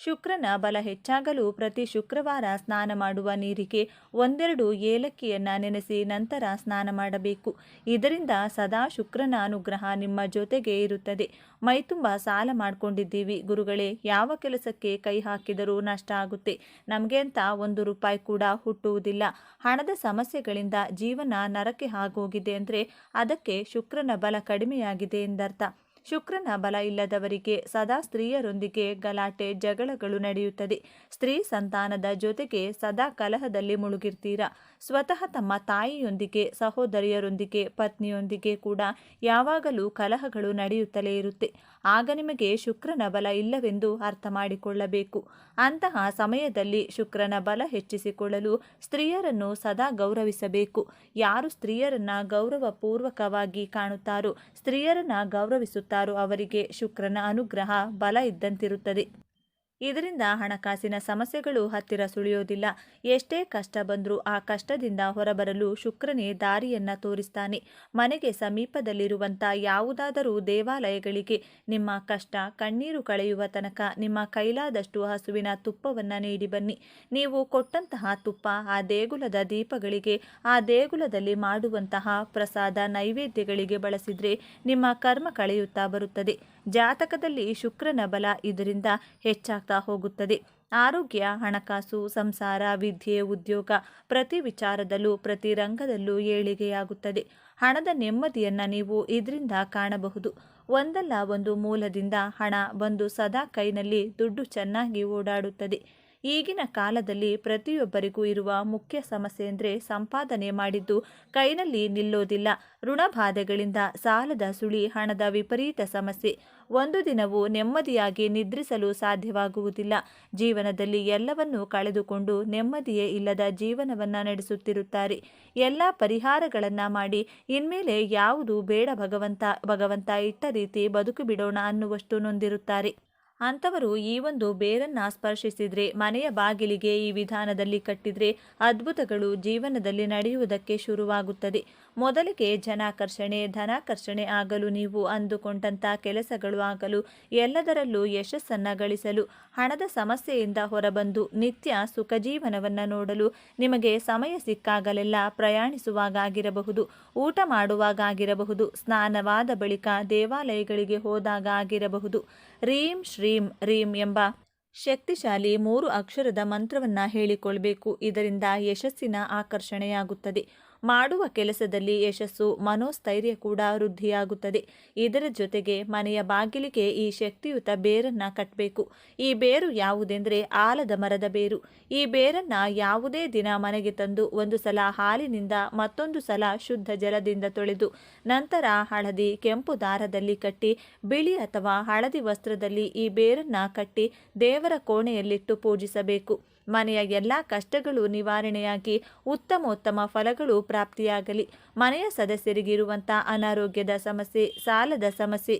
ಶುಕ್ರನ ಬಲ ಹೆಚ್ಚಾಗಲು ಪ್ರತಿ ಶುಕ್ರವಾರ ಸ್ನಾನ ಮಾಡುವ ನೀರಿಗೆ 1-2 ಏಲಕ್ಕಿಯನ್ನು ನೆನೆಸಿ ನಂತರ ಸ್ನಾನ ಮಾಡಬೇಕು. ಇದರಿಂದ ಸದಾ ಶುಕ್ರನ ಅನುಗ್ರಹ ನಿಮ್ಮ ಜೊತೆಗೆ ಇರುತ್ತದೆ. ಮೈತುಂಬ ಸಾಲ ಮಾಡಿಕೊಂಡಿದ್ದೀವಿ ಗುರುಗಳೇ, ಯಾವ ಕೆಲಸಕ್ಕೆ ಕೈ ಹಾಕಿದರೂ ನಷ್ಟ ಆಗುತ್ತೆ, ನಮಗೆ ಅಂತ 1 ರೂಪಾಯಿ ಕೂಡ ಹುಟ್ಟುವುದಿಲ್ಲ, ಹಣದ ಸಮಸ್ಯೆಗಳಿಂದ ಜೀವನ ನರಕ್ಕೆ ಆಗೋಗಿದೆ ಅಂದರೆ ಅದಕ್ಕೆ ಶುಕ್ರನ ಬಲ ಕಡಿಮೆಯಾಗಿದೆ ಎಂದರ್ಥ. ಶುಕ್ರನ ಬಲ ಇಲ್ಲದವರಿಗೆ ಸದಾ ಸ್ತ್ರೀಯರೊಂದಿಗೆ ಗಲಾಟೆ, ಜಗಳಗಳು ನಡೆಯುತ್ತದೆ. ಸ್ತ್ರೀ ಸಂತಾನದ ಜೊತೆಗೆ ಸದಾ ಕಲಹದಲ್ಲಿ ಮುಳುಗಿರ್ತೀರಾ. ಸ್ವತಃ ತಮ್ಮ ತಾಯಿಯೊಂದಿಗೆ, ಸಹೋದರಿಯರೊಂದಿಗೆ, ಪತ್ನಿಯೊಂದಿಗೆ ಕೂಡ ಯಾವಾಗಲೂ ಕಲಹಗಳು ನಡೆಯುತ್ತಲೇ ಇರುತ್ತೆ. ಆಗ ನಿಮಗೆ ಶುಕ್ರನ ಬಲ ಇಲ್ಲವೆಂದು ಅರ್ಥ ಮಾಡಿಕೊಳ್ಳಬೇಕು. ಅಂತಹ ಸಮಯದಲ್ಲಿ ಶುಕ್ರನ ಬಲ ಹೆಚ್ಚಿಸಿಕೊಳ್ಳಲು ಸ್ತ್ರೀಯರನ್ನು ಸದಾ ಗೌರವಿಸಬೇಕು. ಯಾರು ಸ್ತ್ರೀಯರನ್ನ ಗೌರವಪೂರ್ವಕವಾಗಿ ಕಾಣುತ್ತಾರೋ, ಸ್ತ್ರೀಯರನ್ನ ಗೌರವಿಸುತ್ತಾರೋ ಅವರಿಗೆ ಶುಕ್ರನ ಅನುಗ್ರಹ ಬಲ ಇದ್ದಂತಿರುತ್ತದೆ. ಇದರಿಂದ ಹಣಕಾಸಿನ ಸಮಸ್ಯೆಗಳು ಹತ್ತಿರ ಸುಳಿಯೋದಿಲ್ಲ. ಎಷ್ಟೇ ಕಷ್ಟ ಬಂದರೂ ಆ ಕಷ್ಟದಿಂದ ಹೊರಬರಲು ಶುಕ್ರನೇ ದಾರಿಯನ್ನು ತೋರಿಸ್ತಾನೆ. ಮನೆಗೆ ಸಮೀಪದಲ್ಲಿರುವಂಥ ಯಾವುದಾದರೂ ದೇವಾಲಯಗಳಿಗೆ ನಿಮ್ಮ ಕಷ್ಟ, ಕಣ್ಣೀರು ಕಳೆಯುವ ತನಕ ನಿಮ್ಮ ಕೈಲಾದಷ್ಟು ಹಸುವಿನ ತುಪ್ಪವನ್ನು ನೀಡಿ ಬನ್ನಿ. ನೀವು ಕೊಟ್ಟಂತಹ ತುಪ್ಪ ಆ ದೇಗುಲದ ದೀಪಗಳಿಗೆ, ಆ ದೇಗುಲದಲ್ಲಿ ಮಾಡುವಂತಹ ಪ್ರಸಾದ ನೈವೇದ್ಯಗಳಿಗೆ ಬಳಸಿದರೆ ನಿಮ್ಮ ಕರ್ಮ ಕಳೆಯುತ್ತಾ ಬರುತ್ತದೆ. ಜಾತಕದಲ್ಲಿ ಶುಕ್ರನ ಬಲ ಇದರಿಂದ ಹೆಚ್ಚಾಗ್ತಾ ಹೋಗುತ್ತದೆ. ಆರೋಗ್ಯ, ಹಣಕಾಸು, ಸಂಸಾರ, ವಿದ್ಯೆ, ಉದ್ಯೋಗ ಪ್ರತಿ ವಿಚಾರದಲ್ಲೂ, ಪ್ರತಿ ರಂಗದಲ್ಲೂ ಏಳಿಗೆಯಾಗುತ್ತದೆ. ಹಣದ ನೆಮ್ಮದಿಯನ್ನು ನೀವು ಇದರಿಂದ ಕಾಣಬಹುದು. ಒಂದಲ್ಲ ಒಂದು ಮೂಲದಿಂದ ಹಣ ಬಂದು ಸದಾ ಕೈನಲ್ಲಿ ದುಡ್ಡು ಚೆನ್ನಾಗಿ ಓಡಾಡುತ್ತದೆ. ಈಗಿನ ಕಾಲದಲ್ಲಿ ಪ್ರತಿಯೊಬ್ಬರಿಗೂ ಇರುವ ಮುಖ್ಯ ಸಮಸ್ಯೆ ಅಂದರೆ ಸಂಪಾದನೆ ಮಾಡಿದ್ದು ಕೈನಲ್ಲಿ ನಿಲ್ಲೋದಿಲ್ಲ. ಋಣಬಾಧೆಗಳಿಂದ, ಸಾಲದ ಸುಳಿ, ಹಣದ ವಿಪರೀತ ಸಮಸ್ಯೆ. ಒಂದು ದಿನವೂ ನೆಮ್ಮದಿಯಾಗಿ ನಿದ್ರಿಸಲು ಸಾಧ್ಯವಾಗುವುದಿಲ್ಲ. ಜೀವನದಲ್ಲಿ ಎಲ್ಲವನ್ನೂ ಕಳೆದುಕೊಂಡು ನೆಮ್ಮದಿಯೇ ಇಲ್ಲದ ಜೀವನವನ್ನು ನಡೆಸುತ್ತಿರುತ್ತಾರೆ. ಎಲ್ಲ ಪರಿಹಾರಗಳನ್ನು ಮಾಡಿ ಇನ್ಮೇಲೆ ಯಾವುದು ಬೇಡ ಭಗವಂತ ಇಟ್ಟ ರೀತಿ ಬದುಕು ಬಿಡೋಣ ಅನ್ನುವಷ್ಟು ನೊಂದಿರುತ್ತಾರೆ. ಅಂಥವರು ಈ ಒಂದು ಬೇರನ್ನು ಸ್ಪರ್ಶಿಸಿದರೆ, ಮನೆಯ ಬಾಗಿಲಿಗೆ ಈ ವಿಧಾನದಲ್ಲಿ ಕಟ್ಟಿದರೆ ಅದ್ಭುತಗಳು ಜೀವನದಲ್ಲಿ ನಡೆಯುವುದಕ್ಕೆ ಶುರುವಾಗುತ್ತದೆ. ಮೊದಲಿಗೆ ಜನಾಕರ್ಷಣೆ ಧನಾಕರ್ಷಣೆ ಆಗಲು, ನೀವು ಅಂದುಕೊಂಡಂಥ ಕೆಲಸಗಳು ಆಗಲು, ಎಲ್ಲದರಲ್ಲೂ ಯಶಸ್ಸನ್ನು ಗಳಿಸಲು, ಹಣದ ಸಮಸ್ಯೆಯಿಂದ ಹೊರಬಂದು ನಿತ್ಯ ಸುಖಜೀವನವನ್ನು ನೋಡಲು ನಿಮಗೆ ಸಮಯ ಸಿಕ್ಕಾಗಲೆಲ್ಲ ಪ್ರಯಾಣಿಸುವಾಗ ಆಗಿರಬಹುದು, ಊಟ ಮಾಡುವಾಗ ಆಗಿರಬಹುದು, ಸ್ನಾನವಾದ ಬಳಿಕ ದೇವಾಲಯಗಳಿಗೆ ಹೋದಾಗ ಆಗಿರಬಹುದು, ರೀಂ ಶ್ರೀಂ ರೀಂ ಎಂಬ ಶಕ್ತಿಶಾಲಿ 3 ಅಕ್ಷರದ ಮಂತ್ರವನ್ನು ಹೇಳಿಕೊಳ್ಬೇಕು. ಇದರಿಂದ ಯಶಸ್ಸಿನ ಆಕರ್ಷಣೆಯಾಗುತ್ತದೆ. ಮಾಡುವ ಕೆಲಸದಲ್ಲಿ ಯಶಸ್ಸು, ಮನೋಸ್ಥೈರ್ಯ ಕೂಡ ವೃದ್ಧಿಯಾಗುತ್ತದೆ. ಇದರ ಜೊತೆಗೆ ಮನೆಯ ಬಾಗಿಲಿಗೆ ಈ ಶಕ್ತಿಯುತ ಬೇರನ್ನು ಕಟ್ಟಬೇಕು. ಈ ಬೇರು ಯಾವುದೆಂದರೆ ಆಲದ ಮರದ ಬೇರು. ಈ ಬೇರನ್ನು ಯಾವುದೇ ದಿನ ಮನೆಗೆ ತಂದು ಒಂದು ಸಲ ಹಾಲಿನಿಂದ, ಮತ್ತೊಂದು ಸಲ ಶುದ್ಧ ಜಲದಿಂದ ತೊಳೆದು, ನಂತರ ಹಳದಿ ಕೆಂಪು ದಾರದಲ್ಲಿ ಕಟ್ಟಿ, ಬಿಳಿ ಅಥವಾ ಹಳದಿ ವಸ್ತ್ರದಲ್ಲಿ ಈ ಬೇರನ್ನು ಕಟ್ಟಿ ದೇವರ ಕೋಣೆಯಲ್ಲಿಟ್ಟು ಪೂಜಿಸಬೇಕು. ಮನೆಯ ಎಲ್ಲ ಕಷ್ಟಗಳು ನಿವಾರಣೆಯಾಗಿ ಉತ್ತಮೋತ್ತಮ ಫಲಗಳು ಪ್ರಾಪ್ತಿಯಾಗಲಿ. ಮನೆಯ ಸದಸ್ಯರಿಗಿರುವಂಥ ಅನಾರೋಗ್ಯದ ಸಮಸ್ಯೆ, ಸಾಲದ ಸಮಸ್ಯೆ,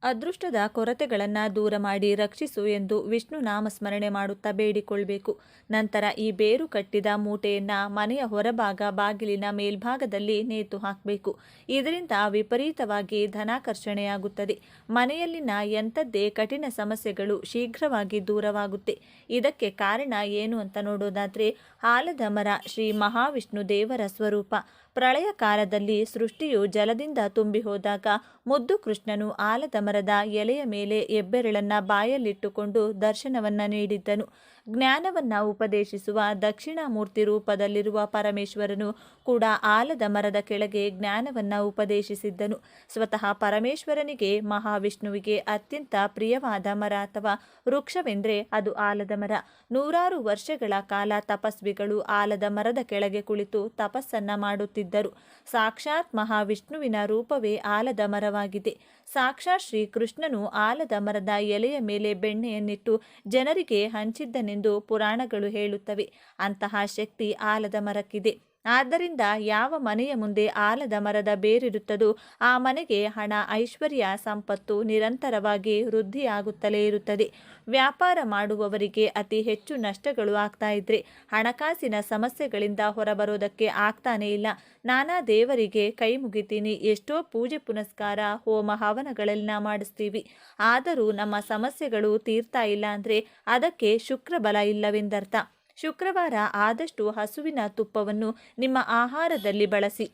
ಅದೃಷ್ಟದ ಕೊರತೆಗಳನ್ನು ದೂರ ಮಾಡಿ ರಕ್ಷಿಸು ಎಂದು ವಿಷ್ಣು ನಾಮಸ್ಮರಣೆ ಮಾಡುತ್ತಾ ಬೇಡಿಕೊಳ್ಬೇಕು. ನಂತರ ಈ ಬೇರು ಕಟ್ಟಿದ ಮೂಟೆಯನ್ನು ಮನೆಯ ಹೊರಭಾಗ ಬಾಗಿಲಿನ ಮೇಲ್ಭಾಗದಲ್ಲಿ ನೇತು ಹಾಕಬೇಕು. ಇದರಿಂದ ವಿಪರೀತವಾಗಿ ಧನಾಕರ್ಷಣೆಯಾಗುತ್ತದೆ. ಮನೆಯಲ್ಲಿನ ಎಂಥದ್ದೇ ಕಠಿಣ ಸಮಸ್ಯೆಗಳು ಶೀಘ್ರವಾಗಿ ದೂರವಾಗುತ್ತೆ. ಇದಕ್ಕೆ ಕಾರಣ ಏನು ಅಂತ ನೋಡೋದಾದರೆ, ಆಲದ ಮರ ಶ್ರೀ ಮಹಾವಿಷ್ಣು ದೇವರ ಸ್ವರೂಪ. ಪ್ರಳಯ ಕಾಲದಲ್ಲಿ ಸೃಷ್ಟಿಯು ಜಲದಿಂದ ತುಂಬಿ ಹೋದಾಗ ಮುದ್ದು ಕೃಷ್ಣನು ಆಲದ ಮರದ ಎಲೆಯ ಮೇಲೆ ಹೆಬ್ಬೆರಳನ್ನು ಬಾಯಲ್ಲಿಟ್ಟುಕೊಂಡು ದರ್ಶನವನ್ನು ನೀಡಿದ್ದನು. ಜ್ಞಾನವನ್ನು ಉಪದೇಶಿಸುವ ದಕ್ಷಿಣಾಮೂರ್ತಿ ರೂಪದಲ್ಲಿರುವ ಪರಮೇಶ್ವರನು ಕೂಡ ಆಲದ ಮರದ ಕೆಳಗೆ ಜ್ಞಾನವನ್ನು ಉಪದೇಶಿಸಿದ್ದನು. ಸ್ವತಃ ಪರಮೇಶ್ವರನಿಗೆ, ಮಹಾವಿಷ್ಣುವಿಗೆ ಅತ್ಯಂತ ಪ್ರಿಯವಾದ ಮರ ಅಥವಾ ವೃಕ್ಷವೆಂದರೆ ಅದು ಆಲದ ಮರ. 100 ವರ್ಷಗಳ ಕಾಲ ತಪಸ್ವಿಗಳು ಆಲದ ಮರದ ಕೆಳಗೆ ಕುಳಿತು ತಪಸ್ಸನ್ನು ಮಾಡುತ್ತಿದ್ದರು. ಸಾಕ್ಷಾತ್ ಮಹಾವಿಷ್ಣುವಿನ ರೂಪವೇ ಆಲದ ಮರವಾಗಿದೆ. ಸಾಕ್ಷಾತ್ ಶ್ರೀ ಕೃಷ್ಣನು ಆಲದ ಮರದ ಎಲೆಯ ಮೇಲೆ ಬೆಣ್ಣೆಯನ್ನಿಟ್ಟು ಜನರಿಗೆ ಹಂಚಿದ್ದನೆಂದು ಪುರಾಣಗಳು ಹೇಳುತ್ತವೆ. ಅಂತಹ ಶಕ್ತಿ ಆಲದ ಮರಕ್ಕಿದೆ. ಆದ್ದರಿಂದ ಯಾವ ಮನೆಯ ಮುಂದೆ ಆಲದ ಮರದ ಬೇರಿರುತ್ತದೋ ಆ ಮನೆಗೆ ಹಣ, ಐಶ್ವರ್ಯ, ಸಂಪತ್ತು ನಿರಂತರವಾಗಿ ವೃದ್ಧಿಯಾಗುತ್ತಲೇ ಇರುತ್ತದೆ. ವ್ಯಾಪಾರ ಮಾಡುವವರಿಗೆ ಅತಿ ಹೆಚ್ಚು ನಷ್ಟಗಳು ಆಗ್ತಾ ಇದ್ರೆ, ಹಣಕಾಸಿನ ಸಮಸ್ಯೆಗಳಿಂದ ಹೊರಬರೋದಕ್ಕೆ ಆಗ್ತಾನೇ ಇಲ್ಲ. ನಾನಾ ದೇವರಿಗೆ ಕೈ ಮುಗಿತೀನಿ, ಎಷ್ಟೋ ಪೂಜೆ ಪುನಸ್ಕಾರ, ಹೋಮ ಹವನಗಳೆಲ್ಲ ಮಾಡಿಸ್ತೀವಿ, ಆದರೂ ನಮ್ಮ ಸಮಸ್ಯೆಗಳು ತೀರ್ತಾ ಇಲ್ಲ ಅಂದರೆ ಅದಕ್ಕೆ ಶುಕ್ರ ಬಲ ಇಲ್ಲವೆಂದರ್ಥ. ಶುಕ್ರವಾರ ಆದಷ್ಟು ಹಸುವಿನ ತುಪ್ಪವನ್ನು ನಿಮ್ಮ ಆಹಾರದಲ್ಲಿ ಬಳಸಿ.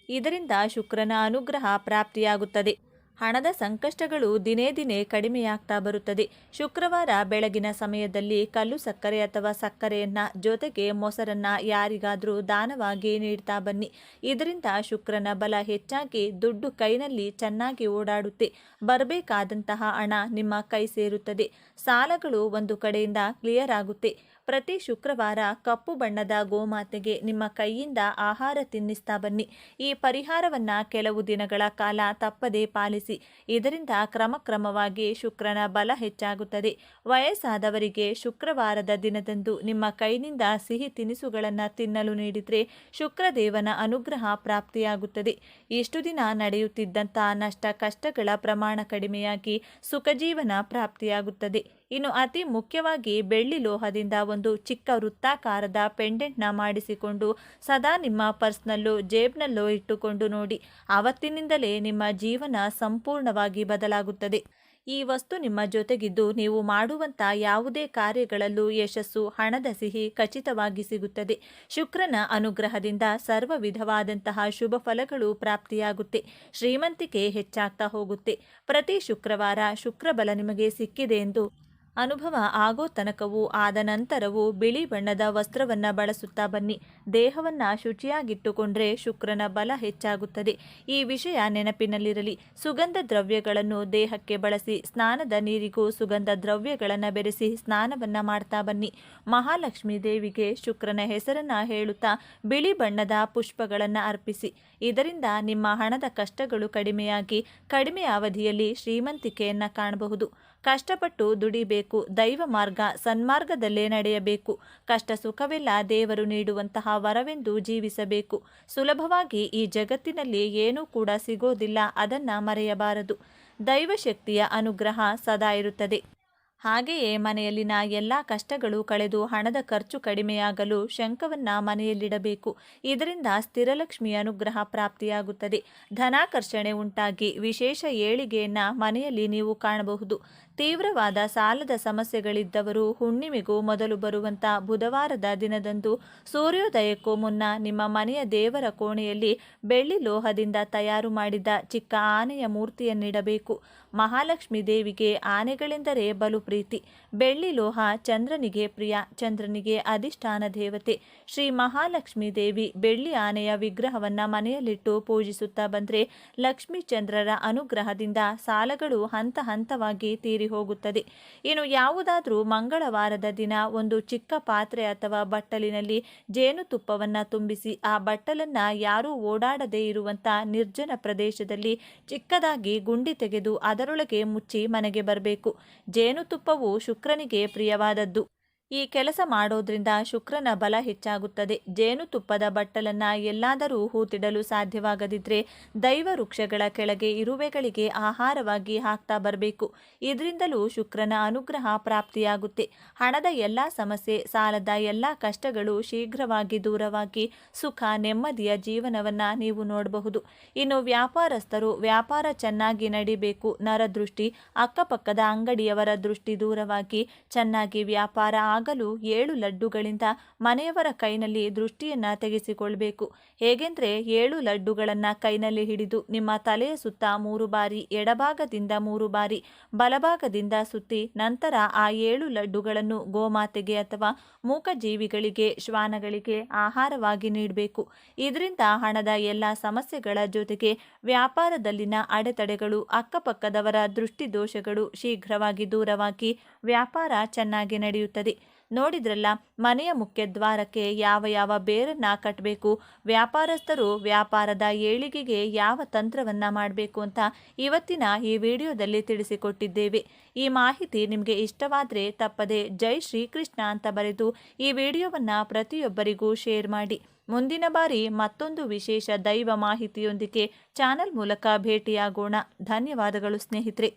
ಇದರಿಂದ ಶುಕ್ರನ ಅನುಗ್ರಹ ಪ್ರಾಪ್ತಿಯಾಗುತ್ತದೆ. ಹಣದ ಸಂಕಷ್ಟಗಳು ದಿನೇ ದಿನೇ ಕಡಿಮೆಯಾಗ್ತಾ ಬರುತ್ತದೆ. ಶುಕ್ರವಾರ ಬೆಳಗಿನ ಸಮಯದಲ್ಲಿ ಕಲ್ಲು ಸಕ್ಕರೆ ಅಥವಾ ಸಕ್ಕರೆಯನ್ನು ಜೊತೆಗೆ ಮೊಸರನ್ನು ಯಾರಿಗಾದರೂ ದಾನವಾಗಿ ನೀಡ್ತಾ ಬನ್ನಿ. ಇದರಿಂದ ಶುಕ್ರನ ಬಲ ಹೆಚ್ಚಾಗಿ ದುಡ್ಡು ಕೈನಲ್ಲಿ ಚೆನ್ನಾಗಿ ಓಡಾಡುತ್ತೆ. ಬರಬೇಕಾದಂತಹ ಹಣ ನಿಮ್ಮ ಕೈ ಸೇರುತ್ತದೆ. ಸಾಲಗಳು ಒಂದು ಕಡೆಯಿಂದ ಕ್ಲಿಯರ್ ಆಗುತ್ತೆ. ಪ್ರತಿ ಶುಕ್ರವಾರ ಕಪ್ಪು ಬಣ್ಣದ ಗೋಮಾತೆಗೆ ನಿಮ್ಮ ಕೈಯಿಂದ ಆಹಾರ ತಿನ್ನಿಸ್ತಾ ಬನ್ನಿ. ಈ ಪರಿಹಾರವನ್ನು ಕೆಲವು ದಿನಗಳ ಕಾಲ ತಪ್ಪದೇ ಪಾಲಿಸಿ. ಇದರಿಂದ ಕ್ರಮಕ್ರಮವಾಗಿ ಶುಕ್ರನ ಬಲ ಹೆಚ್ಚಾಗುತ್ತದೆ. ವಯಸ್ಸಾದವರಿಗೆ ಶುಕ್ರವಾರದ ದಿನದಂದು ನಿಮ್ಮ ಕೈನಿಂದ ಸಿಹಿ ತಿನಿಸುಗಳನ್ನು ತಿನ್ನಲು ನೀಡಿದರೆ ಶುಕ್ರದೇವನ ಅನುಗ್ರಹ ಪ್ರಾಪ್ತಿಯಾಗುತ್ತದೆ. ಇಷ್ಟು ದಿನ ನಡೆಯುತ್ತಿದ್ದಂಥ ನಷ್ಟ ಕಷ್ಟಗಳ ಪ್ರಮಾಣ ಕಡಿಮೆಯಾಗಿ ಸುಖಜೀವನ ಪ್ರಾಪ್ತಿಯಾಗುತ್ತದೆ. ಇನ್ನು ಅತಿ ಮುಖ್ಯವಾಗಿ ಬೆಳ್ಳಿ ಲೋಹದಿಂದ ಒಂದು ಚಿಕ್ಕ ವೃತ್ತಾಕಾರದ ಪೆಂಡೆಂಟ್ನ ಮಾಡಿಸಿಕೊಂಡು ಸದಾ ನಿಮ್ಮ ಪರ್ಸ್ನಲ್ಲೋ ಜೇಬ್ನಲ್ಲೋ ಇಟ್ಟುಕೊಂಡು ನೋಡಿ. ಆವತ್ತಿನಿಂದಲೇ ನಿಮ್ಮ ಜೀವನ ಸಂಪೂರ್ಣವಾಗಿ ಬದಲಾಗುತ್ತದೆ. ಈ ವಸ್ತು ನಿಮ್ಮ ಜೊತೆಗಿದ್ದು ನೀವು ಮಾಡುವಂಥ ಯಾವುದೇ ಕಾರ್ಯಗಳಲ್ಲೂ ಯಶಸ್ಸು, ಹಣದ ಸಿಹಿ ಖಚಿತವಾಗಿ ಸಿಗುತ್ತದೆ. ಶುಕ್ರನ ಅನುಗ್ರಹದಿಂದ ಸರ್ವ ವಿಧವಾದಂತಹ ಶುಭ ಫಲಗಳು ಪ್ರಾಪ್ತಿಯಾಗುತ್ತೆ. ಶ್ರೀಮಂತಿಕೆ ಹೆಚ್ಚಾಗ್ತಾ ಹೋಗುತ್ತೆ. ಪ್ರತಿ ಶುಕ್ರವಾರ ಶುಕ್ರಬಲ ನಿಮಗೆ ಸಿಕ್ಕಿದೆ ಎಂದು ಅನುಭವ ಆಗೋ ತನಕವೂ, ಆದ ನಂತರವೂ ಬಿಳಿ ಬಣ್ಣದ ವಸ್ತ್ರವನ್ನು ಬಳಸುತ್ತಾ ಬನ್ನಿ. ದೇಹವನ್ನು ಶುಚಿಯಾಗಿಟ್ಟುಕೊಂಡ್ರೆ ಶುಕ್ರನ ಬಲ ಹೆಚ್ಚಾಗುತ್ತದೆ. ಈ ವಿಷಯ ನೆನಪಿನಲ್ಲಿರಲಿ. ಸುಗಂಧ ದ್ರವ್ಯಗಳನ್ನು ದೇಹಕ್ಕೆ ಬಳಸಿ. ಸ್ನಾನದ ನೀರಿಗೂ ಸುಗಂಧ ದ್ರವ್ಯಗಳನ್ನು ಬೆರೆಸಿ ಸ್ನಾನವನ್ನು ಮಾಡ್ತಾ ಬನ್ನಿ. ಮಹಾಲಕ್ಷ್ಮೀ ದೇವಿಗೆ ಶುಕ್ರನ ಹೆಸರನ್ನು ಹೇಳುತ್ತಾ ಬಿಳಿ ಬಣ್ಣದ ಪುಷ್ಪಗಳನ್ನು ಅರ್ಪಿಸಿ. ಇದರಿಂದ ನಿಮ್ಮ ಹಣದ ಕಷ್ಟಗಳು ಕಡಿಮೆಯಾಗಿ ಕಡಿಮೆ ಅವಧಿಯಲ್ಲಿ ಶ್ರೀಮಂತಿಕೆಯನ್ನು ಕಾಣಬಹುದು. ಕಷ್ಟಪಟ್ಟು ದುಡಿಬೇಕು. ದೈವ ಮಾರ್ಗ ಸನ್ಮಾರ್ಗದಲ್ಲೇ ನಡೆಯಬೇಕು. ಕಷ್ಟ ಸುಖವೆಲ್ಲ ದೇವರು ನೀಡುವಂತಹ ವರವೆಂದು ಜೀವಿಸಬೇಕು. ಸುಲಭವಾಗಿ ಈ ಜಗತ್ತಿನಲ್ಲಿ ಏನೂ ಕೂಡ ಸಿಗೋದಿಲ್ಲ, ಅದನ್ನು ಮರೆಯಬಾರದು. ದೈವಶಕ್ತಿಯ ಅನುಗ್ರಹ ಸದಾ ಇರುತ್ತದೆ. ಹಾಗೆಯೇ ಮನೆಯಲ್ಲಿನ ಎಲ್ಲ ಕಷ್ಟಗಳು ಕಳೆದು ಹಣದ ಖರ್ಚು ಕಡಿಮೆಯಾಗಲು ಶಂಖವನ್ನ ಮನೆಯಲ್ಲಿಡಬೇಕು. ಇದರಿಂದ ಸ್ಥಿರಲಕ್ಷ್ಮಿ ಅನುಗ್ರಹ ಪ್ರಾಪ್ತಿಯಾಗುತ್ತದೆ. ಧನಾಕರ್ಷಣೆ ಉಂಟಾಗಿ ವಿಶೇಷ ಏಳಿಗೆಯನ್ನ ಮನೆಯಲ್ಲಿ ನೀವು ಕಾಣಬಹುದು. ತೀವ್ರವಾದ ಸಾಲದ ಸಮಸ್ಯೆಗಳಿದ್ದವರು ಹುಣ್ಣಿಮೆಗೂ ಮೊದಲು ಬರುವಂತ ಬುಧವಾರದ ದಿನದಂದು ಸೂರ್ಯೋದಯಕ್ಕೂ ಮುನ್ನ ನಿಮ್ಮ ಮನೆಯ ದೇವರ ಕೋಣೆಯಲ್ಲಿ ಬೆಳ್ಳಿ ಲೋಹದಿಂದ ತಯಾರು ಮಾಡಿದ ಚಿಕ್ಕ ಆನೆಯ ಮೂರ್ತಿಯನ್ನಿಡಬೇಕು. ಮಹಾಲಕ್ಷ್ಮಿ ದೇವಿಗೆ ಆನೆಗಳೆಂದರೆ ಬಲು ಪ್ರೀತಿ. ಬೆಳ್ಳಿ ಲೋಹ ಚಂದ್ರನಿಗೆ ಪ್ರಿಯ, ಚಂದ್ರನಿಗೆ ಅಧಿಷ್ಠಾನ ದೇವತೆ. ಶ್ರೀ ಮಹಾಲಕ್ಷ್ಮಿ ದೇವಿ ಬೆಳ್ಳಿ ಆನೆಯ ವಿಗ್ರಹವನ್ನ ಮನೆಯಲ್ಲಿಟ್ಟು ಪೂಜಿಸುತ್ತಾ ಬಂದ್ರೆ ಲಕ್ಷ್ಮೀ ಚಂದ್ರರ ಅನುಗ್ರಹದಿಂದ ಸಾಲಗಳು ಹಂತ ಹಂತವಾಗಿ ತೀರಿ ಹೋಗುತ್ತದೆ. ಇನ್ನು ಯಾವುದಾದ್ರೂ ಮಂಗಳವಾರದ ದಿನ ಒಂದು ಚಿಕ್ಕ ಪಾತ್ರೆ ಅಥವಾ ಬಟ್ಟಲಿನಲ್ಲಿ ಜೇನುತುಪ್ಪವನ್ನ ತುಂಬಿಸಿ ಆ ಬಟ್ಟಲನ್ನ ಯಾರೂ ಓಡಾಡದೇ ಇರುವಂತ ನಿರ್ಜನ ಪ್ರದೇಶದಲ್ಲಿ ಚಿಕ್ಕದಾಗಿ ಗುಂಡಿ ತೆಗೆದು ಅದರೊಳಗೆ ಮುಚ್ಚಿ ಮನೆಗೆ ಬರಬೇಕು. ಜೇನುತುಪ್ಪವು ಶುಕ್ರನಿಗೆ ಪ್ರಿಯವಾದದ್ದು. ಈ ಕೆಲಸ ಮಾಡೋದ್ರಿಂದ ಶುಕ್ರನ ಬಲ ಹೆಚ್ಚಾಗುತ್ತದೆ. ಜೇನುತುಪ್ಪದ ಬಟ್ಟಲನ್ನ ಎಲ್ಲಾದರೂ ಹೂತಿಡಲು ಸಾಧ್ಯವಾಗದಿದ್ರೆ ದೈವ ವೃಕ್ಷಗಳ ಕೆಳಗೆ ಇರುವೆಗಳಿಗೆ ಆಹಾರವಾಗಿ ಹಾಕ್ತಾ ಬರಬೇಕು. ಇದರಿಂದಲೂ ಶುಕ್ರನ ಅನುಗ್ರಹ ಪ್ರಾಪ್ತಿಯಾಗುತ್ತೆ. ಹಣದ ಎಲ್ಲ ಸಮಸ್ಯೆ, ಸಾಲದ ಎಲ್ಲ ಕಷ್ಟಗಳು ಶೀಘ್ರವಾಗಿ ದೂರವಾಗಿ ಸುಖ ನೆಮ್ಮದಿಯ ಜೀವನವನ್ನ ನೀವು ನೋಡಬಹುದು. ಇನ್ನು ವ್ಯಾಪಾರಸ್ಥರು ವ್ಯಾಪಾರ ಚೆನ್ನಾಗಿ ನಡಿಬೇಕು. ನರದೃಷ್ಟಿ, ಅಕ್ಕಪಕ್ಕದ ಅಂಗಡಿಯವರ ದೃಷ್ಟಿ ದೂರವಾಗಿ ಚೆನ್ನಾಗಿ ವ್ಯಾಪಾರ ಆಗಲು 7 ಲಡ್ಡುಗಳಿಂದ ಮನೆಯವರ ಕೈನಲ್ಲಿ ದೃಷ್ಟಿಯನ್ನ ತೆಗೆಸಿಕೊಳ್ಬೇಕು. ಹೇಗೆಂದ್ರೆ 7 ಲಡ್ಡುಗಳನ್ನ ಕೈನಲ್ಲಿ ಹಿಡಿದು ನಿಮ್ಮ ತಲೆಯ ಸುತ್ತ 3 ಬಾರಿ, ಎಡಭಾಗದಿಂದ 3 ಬಾರಿ, ಬಲಭಾಗದಿಂದ ಸುತ್ತಿ ನಂತರ ಆ 7 ಲಡ್ಡುಗಳನ್ನು ಗೋಮಾತೆಗೆ ಅಥವಾ ಮೂಕಜೀವಿಗಳಿಗೆ, ಶ್ವಾನಗಳಿಗೆ ಆಹಾರವಾಗಿ ನೀಡಬೇಕು. ಇದರಿಂದ ಹಣದ ಎಲ್ಲ ಸಮಸ್ಯೆಗಳ ಜೊತೆಗೆ ವ್ಯಾಪಾರದಲ್ಲಿನ ಅಡೆತಡೆಗಳು, ಅಕ್ಕಪಕ್ಕದವರ ದೃಷ್ಟಿ ದೋಷಗಳು ಶೀಘ್ರವಾಗಿ ದೂರವಾಗಿ ವ್ಯಾಪಾರ ಚೆನ್ನಾಗಿ ನಡೆಯುತ್ತದೆ. ನೋಡಿದ್ರಲ್ಲ, ಮನೆಯ ಮುಖ್ಯ ದ್ವಾರಕ್ಕೆ ಯಾವ ಯಾವ ಬೇರನ್ನ ಕಟ್ಟಬೇಕು, ವ್ಯಾಪಾರಸ್ಥರು ವ್ಯಾಪಾರದ ಏಳಿಗೆಗೆ ಯಾವ ತಂತ್ರವನ್ನ ಮಾಡಬೇಕು ಅಂತ ಇವತ್ತಿನ ಈ ವಿಡಿಯೋದಲ್ಲಿ ತಿಳಿಸಿಕೊಟ್ಟಿದ್ದೇವೆ. ಈ ಮಾಹಿತಿ ನಿಮಗೆ ಇಷ್ಟವಾದರೆ ತಪ್ಪದೆ ಜೈ ಶ್ರೀಕೃಷ್ಣ ಅಂತ ಬರೆದು ಈ ವಿಡಿಯೋವನ್ನ ಪ್ರತಿಯೊಬ್ಬರಿಗೂ ಶೇರ್ ಮಾಡಿ. ಮುಂದಿನ ಬಾರಿ ಮತ್ತೊಂದು ವಿಶೇಷ ದೈವ ಮಾಹಿತಿಯೊಂದಿಗೆ ಚಾನಲ್ ಮೂಲಕ ಭೇಟಿಯಾಗೋಣ. ಧನ್ಯವಾದಗಳು ಸ್ನೇಹಿತರೆ.